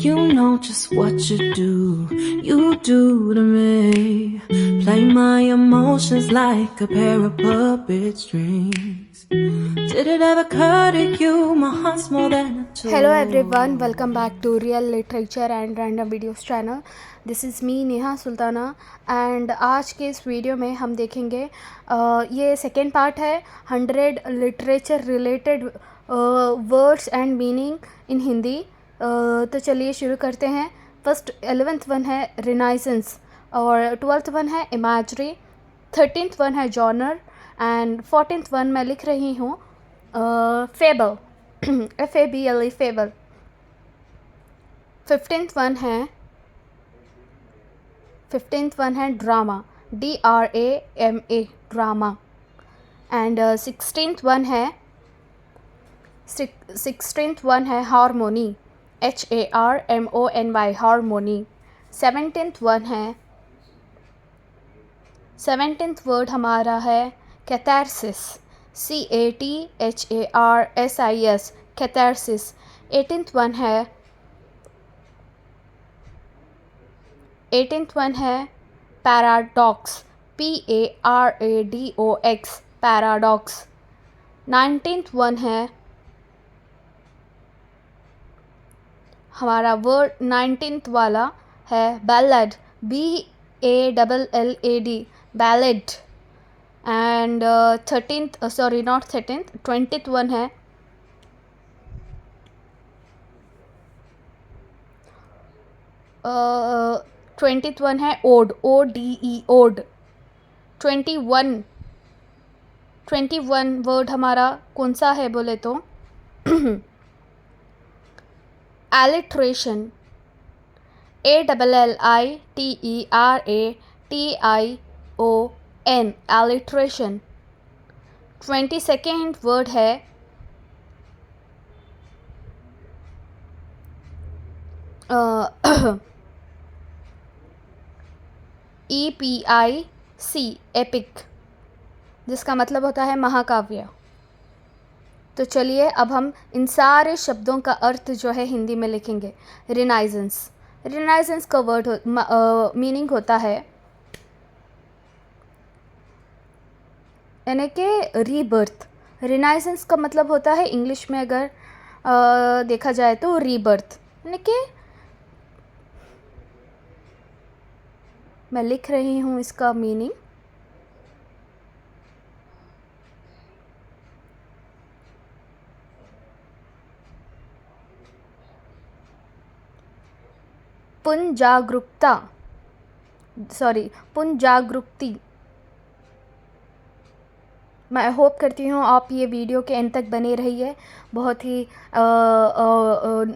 You know just what you do to me. Play my emotions like a pair of puppet strings. Did it ever occur to you my heart's more than a toy? Hello everyone, welcome back to Real Literature and Random Videos channel. This is me Neha Sultana and आज के इस video में हम देखेंगे ये second part है 100 literature related words and meaning in Hindi. तो चलिए शुरू करते हैं. फर्स्ट 11th वन है रिनाइसेंस और 12th वन है इमेजरी, 13th वन है जॉनर एंड 14th वन मैं लिख रही हूँ fable FABLE fable. 15th one है drama DRAMA drama and 16th one है harmony HARMONY harmony. 17th word हमारा है catharsis CATHARSIS catharsis. 18th one है paradox PARADOX paradox. 19th one है हमारा वर्ड 19th वाला है ballad BALLAD ballad. And 20th one है ओड ODE ओड. 21 वर्ड हमारा कौन सा है बोले तो alliteration ALLITERATION alliteration. 22nd word है EPIC एपिक जिसका मतलब होता है महाकाव्य. तो चलिए अब हम इन सारे शब्दों का अर्थ जो है हिंदी में लिखेंगे. रिनाइजेंस का वर्ड मीनिंग होता है यानी कि रीबर्थ. रिनाइजेंस का मतलब होता है इंग्लिश में अगर देखा जाए तो रीबर्थ, यानी कि मैं लिख रही हूँ इसका मीनिंग. पुनजागरूकती. मैं होप करती हूँ आप ये वीडियो के एंड तक बने रहिए. बहुत ही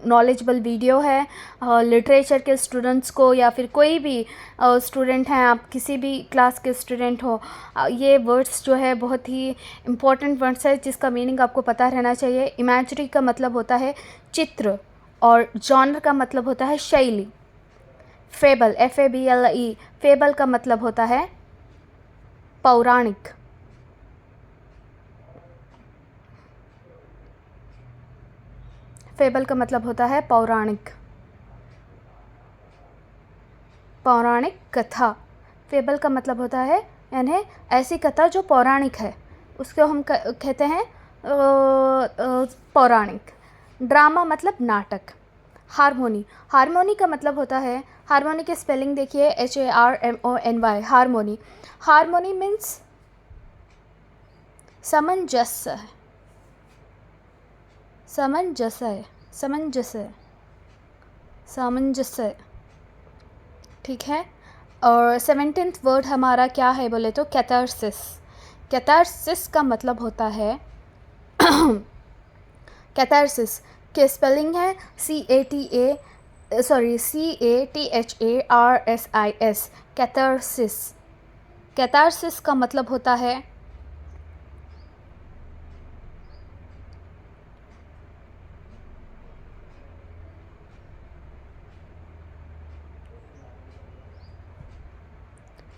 नॉलेजेबल वीडियो है. लिटरेचर के स्टूडेंट्स को या फिर कोई भी स्टूडेंट हैं, आप किसी भी क्लास के स्टूडेंट हो, ये वर्ड्स जो है बहुत ही इम्पोर्टेंट वर्ड्स है जिसका मीनिंग आपको पता रहना चाहिए. इमेजरी का मतलब होता है चित्र और जॉनर का मतलब होता है शैली. फेबल FABLE फेबल का मतलब होता है पौराणिक. फेबल का मतलब होता है पौराणिक कथा. फेबल का मतलब होता है यानी ऐसी कथा जो पौराणिक है, उसको हम कहते हैं पौराणिक. ड्रामा मतलब नाटक. हारमोनी का मतलब होता है, हारमोनी के स्पेलिंग देखिए HARMONY हारमोनी. हारमोनी मीन्स सामंजस्य. ठीक है. और 17th वर्ड हमारा क्या है बोले तो कैथारसिस का मतलब होता है कैथारसिस के स्पेलिंग है CATHARSIS कैथारसिस का मतलब होता है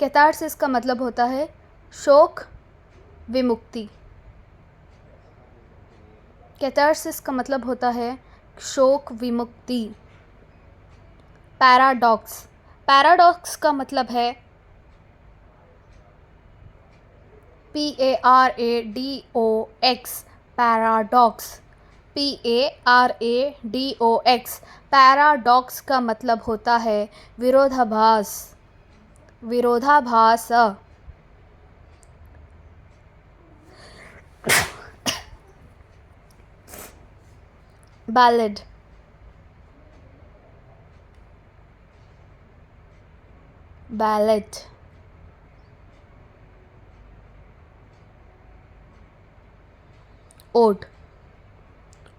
कैथारसिस का मतलब होता है शोक विमुक्ति. कैथारसिस का मतलब होता है शोक विमुक्ति. पैराडॉक्स, पैराडॉक्स का मतलब है PARADOX, पैराडॉक्स, PARADOX। पैराडॉक्स का मतलब होता है विरोधाभास, विरोधाभास। Ballad, ballet. Ode,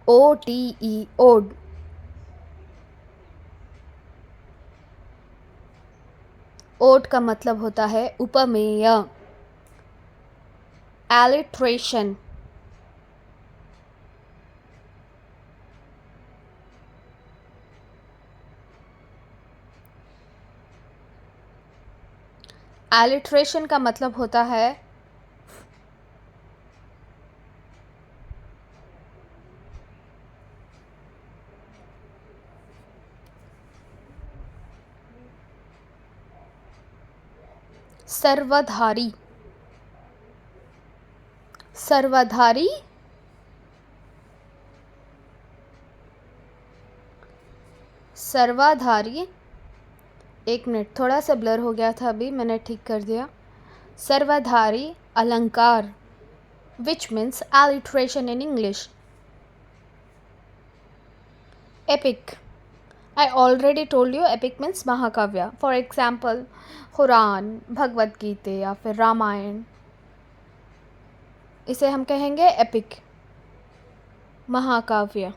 ODE, ode. Ode का मतलब होता है उपमेय। एलिट्रेशन, एलिट्रेशन का मतलब होता है सर्वधारी, सर्वधारी, सर्वाधारी। एक मिनट, थोड़ा सा ब्लर हो गया था, अभी मैंने ठीक कर दिया। सर्वधारी अलंकार, which means alliteration in English. Epic, I already told you epic means महाकाव्य। For example, कुरान, भगवत गीता या फिर रामायण, इसे हम कहेंगे एपिक, महाकाव्य।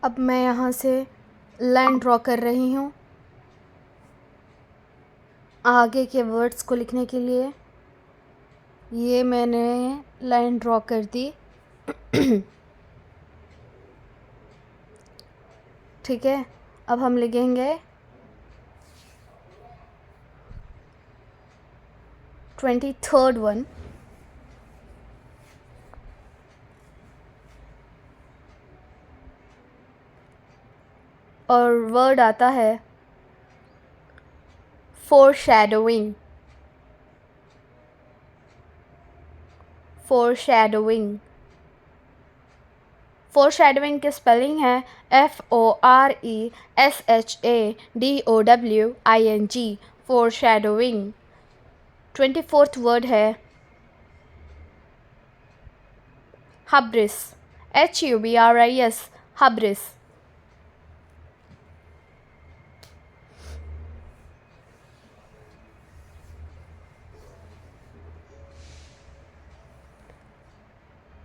अब मैं यहाँ से लाइन ड्रॉ कर रही हूँ आगे के वर्ड्स को लिखने के लिए। ये मैंने लाइन ड्रॉ कर दी। ठीक है, अब हम लिखेंगे 23rd वन। और वर्ड आता है foreshadowing, foreshadowing। foreshadowing की स्पेलिंग है FORESHADOWING, foreshadowing। 24th वर्ड है hubris, HUBRIS, hubris।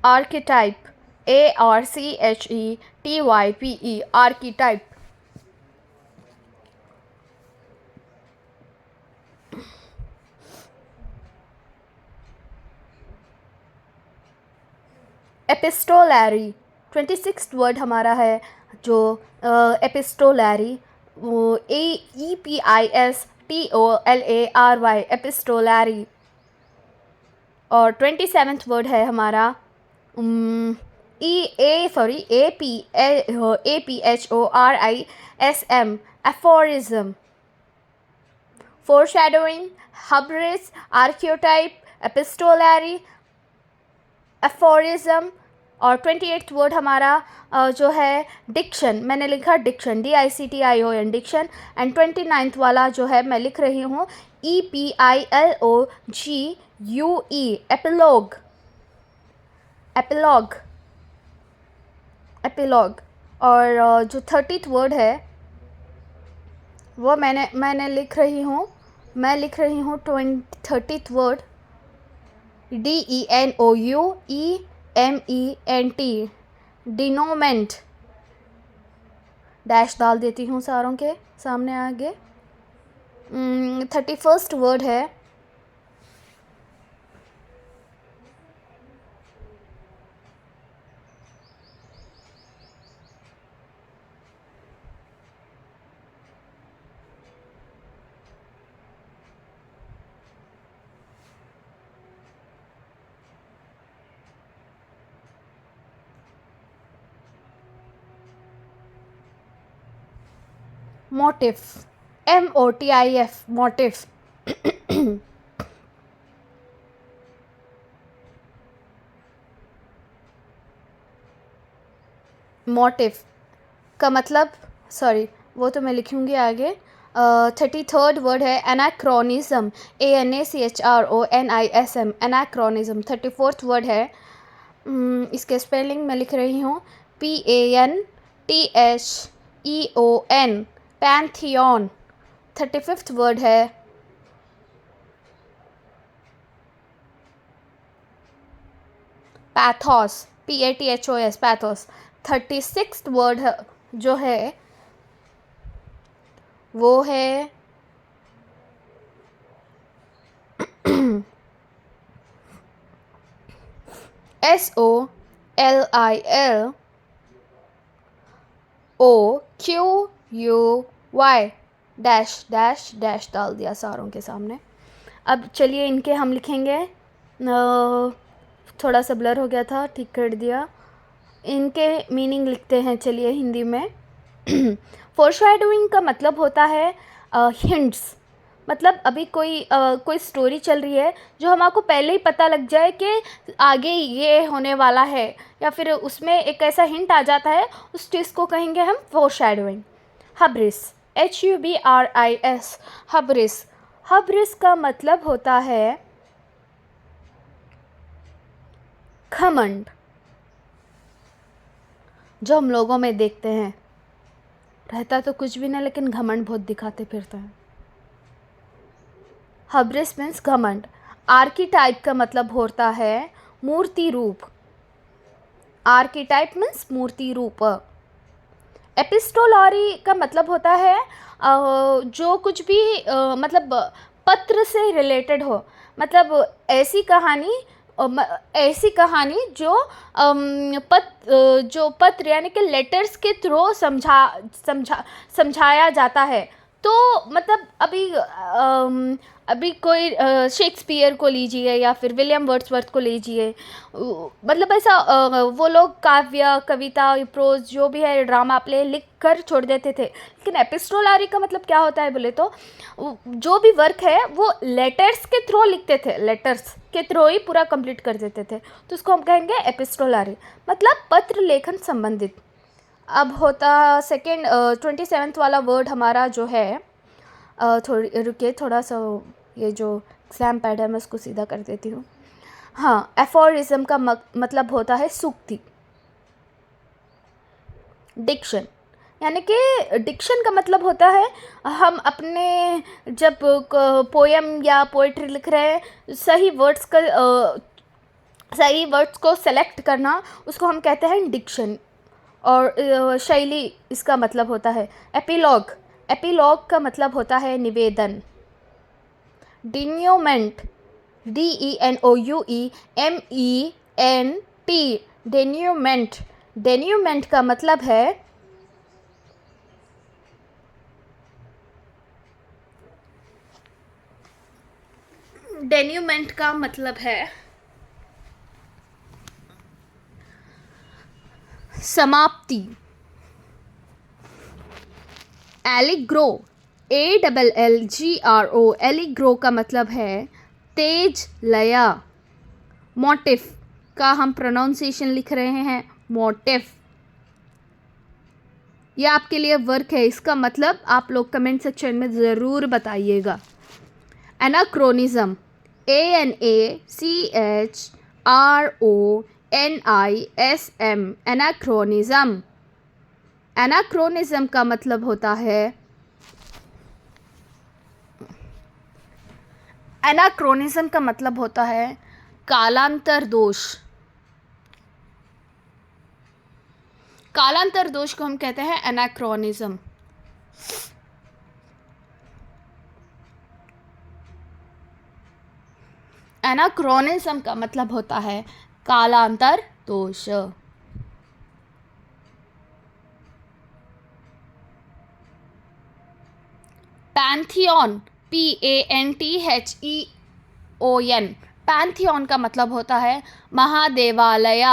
Archetype, ARCHETYPE, archetype. Epistolary, 26th word हमारा है जो एपिस्टोलरी, EPISTOLARY, एपिस्टोलरी। और 27th वर्ड है हमारा APHORISM, aphorism. Foreshadowing, hubris, archetype, epistolary, aphorism. और 28th वर्ड हमारा जो है डिक्शन, मैंने लिखा Dickson, DICTION, Dickson. And 29th वाला जो है मैं लिख रही हूँ EPILOGUE, एपिलॉग, एपिलॉग, एपिलॉग। और जो 30th वर्ड है वो मैंने लिख रही हूँ, मैं लिख रही हूँ 30th वर्ड DENOUEMENT, डिनोमेंट। डैश डाल देती हूँ सारों के सामने आगे। 31st वर्ड है मोटिफ, MOTIF, मोटिफ। मोटिफ का मतलब, सॉरी वो तो मैं लिखूँगी आगे। 33rd वर्ड है anachronism, ANACHRONISM, anachronism. 34th word है, इसके स्पेलिंग मैं लिख रही हूँ, PANTHEON, पैंथियन। 35th वर्ड है pathos, PATHOS, pathos. 36th word जो है वो है SOLILOQUY, डैश डैश डैश डाल दिया सारों के सामने। अब चलिए इनके हम लिखेंगे, थोड़ा सा ब्लर हो गया था, ठीक कर दिया। इनके मीनिंग लिखते हैं चलिए हिंदी में। फोरशैडोइंग का मतलब होता है हिंट्स, मतलब अभी कोई स्टोरी चल रही है जो हम आपको पहले ही पता लग जाए कि आगे ये होने वाला है, या फिर उसमें एक ऐसा हिंट आ जाता है, उस चीज़ को कहेंगे हम फोरशैडोइंग। हब्रिस, HUBRIS, हब्रिस। हब्रिस का मतलब होता है घमंड, जो हम लोगों में देखते हैं, रहता तो कुछ भी नहीं लेकिन घमंड बहुत दिखाते फिरते हैं। हब्रिस मीन्स घमंड। आर्कीटाइप का मतलब होता है मूर्ति रूप, आर्कीटाइप मीन्स मूर्ति रूप। एपिस्टोलरी का मतलब होता है जो कुछ भी मतलब पत्र से रिलेटेड हो, मतलब ऐसी कहानी जो पत्र यानी कि लेटर्स के थ्रू समझाया जाता है। तो मतलब अभी कोई शेक्सपियर को लीजिए या फिर विलियम वर्ड्सवर्थ को लीजिए, मतलब ऐसा वो लोग काव्य, कविता, प्रोज जो भी है, ड्रामा प्ले लिख कर छोड़ देते थे। लेकिन एपिस्टोलरी का मतलब क्या होता है बोले तो जो भी वर्क है वो लेटर्स के थ्रू लिखते थे, लेटर्स के थ्रू ही पूरा कंप्लीट कर देते थे, तो उसको हम कहेंगे एपिस्टोलरी, मतलब पत्र लेखन संबंधित। अब होता 27th वाला वर्ड हमारा जो है, थोड़ी रुकिए, थोड़ा सा ये जो एग्जाम पैड है मैं उसको सीधा कर देती हूँ। हाँ, एफोरिज्म का मतलब होता है सूक्ति। डिक्शन, यानी कि डिक्शन का मतलब होता है हम अपने जब पोएम या पोइट्री लिख रहे हैं, सही वर्ड्स को सेलेक्ट करना, उसको हम कहते हैं डिक्शन। और शैली, इसका मतलब होता है एपिलॉग। एपिलॉग का मतलब होता है निवेदन। डेन्यूमेंट, DENOUEMENT, डेन्यूमेंट। डेन्यूमेंट का मतलब है समाप्ति। एलिग्रो, ALLGRO, एलिग्रो का मतलब है तेज लया। मोटिफ का हम प्रोनाउंसिएशन लिख रहे हैं मोटिफ। ये आपके लिए वर्क है, इसका मतलब आप लोग कमेंट सेक्शन में ज़रूर बताइएगा। Anachronism, ANACHRONISM, anachronism. एनाक्रोनिज्म का मतलब होता है, एनाक्रोनिज्म का मतलब होता है कालांतर दोष। कालांतर दोष को हम कहते हैं एनाक्रोनिज्म। एनाक्रोनिज्म का मतलब होता है कालांतर दोष। पैंथियन, PANTHEON, पैंथियन का मतलब होता है महादेवालय।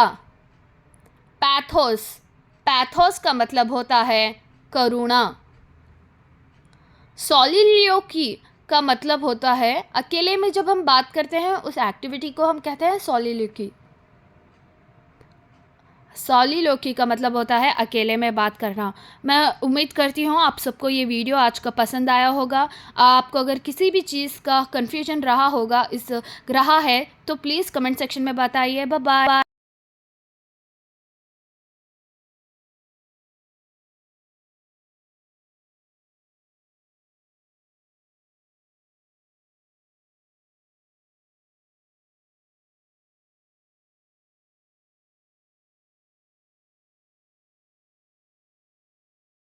पैथोस, पैथोस का मतलब होता है करुणा। सॉलिलोक्वी का मतलब होता है अकेले में जब हम बात करते हैं उस एक्टिविटी को हम कहते हैं सॉलिलोक्वी। सॉलिलोक्वी का मतलब होता है अकेले में बात करना। मैं उम्मीद करती हूँ आप सबको ये वीडियो आज का पसंद आया होगा। आपको अगर किसी भी चीज़ का कन्फ्यूजन रहा है तो प्लीज़ कमेंट सेक्शन में बताइए। Bye bye.